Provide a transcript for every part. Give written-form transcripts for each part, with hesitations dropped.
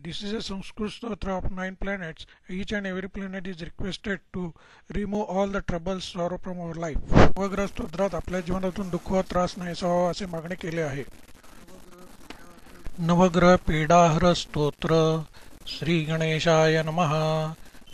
This is a Sanskrit stotra of 9 planets. Each and every planet is requested to remove all the troubles, sorrow from our life. नवग्रह स्तोत्रात आपल्या जीवनातून दुःख व त्रास नाहीसा व्हावा असे मागणी केले आहे. नवग्रह पीडाहर स्तोत्र. श्री गणेशाय नमः.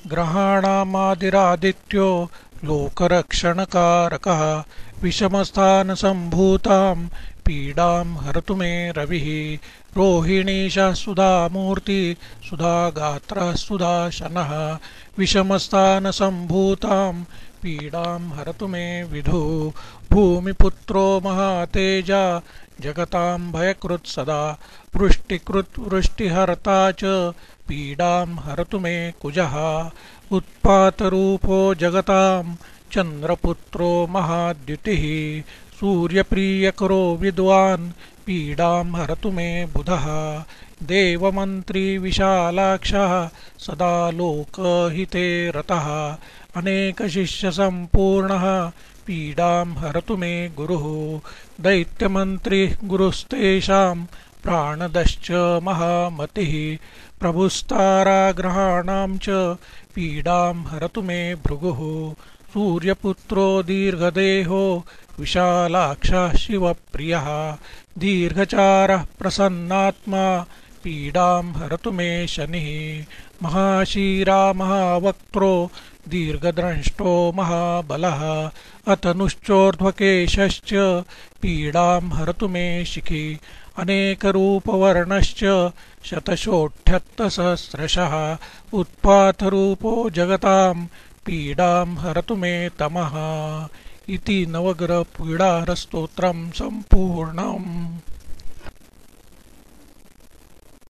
ग्रहाणामादिरादित्यो लोकरक्षणकारकः विषमस्थान संभूतां पीडां हरतु मे रविः. रोहिणीशः सुधामूर्ति सुधागात्रः सुदर्शनः विषमस्थान संभूतां पीडां हरतु मे विधुः. भूमिपुत्रो महातेजा जगतां भयकृत् सदा वृष्टिकृत् वृष्टिहर्ता च पीडां हरतु मे कुजः. उत्पातरूपो जगतां चन्द्रपुत्रो महाद्युतिः सूर्यप्रियकरो विद्वान् पीडां हरतु मे बुधः. देवमन्त्री विशालाक्षः सदा लोकहिते रतः अनेकशिष्यसम्पूर्णः पीडां हरतु मे गुरुः. दैत्यमन्त्री गुरुस्तेषां प्राणदश्च महामतिः प्रभुस्ताराग्रहाणां च पीडां हरतु मे भृगुः. सूर्यपुत्रो दीर्घदेहो विशालाक्षः शिवप्रियः दीर्घचारः प्रसन्नात्मा पीडां हरतु मे शनिः. महाशीरा महावक्त्रो दीर्घद्रष्टो महाबलः अतनुश्चोर्ध्वकेशश्च पीडां हरतु मे शिखि. अनेकरूपवर्णश्च शतशोऽठ्यत्तसहस्रशः उत्पातरूपो जगतां पीडां हरतु मे तमः. इति नवग्रह पीडाहर स्तोत्रं सम्पूर्णम्.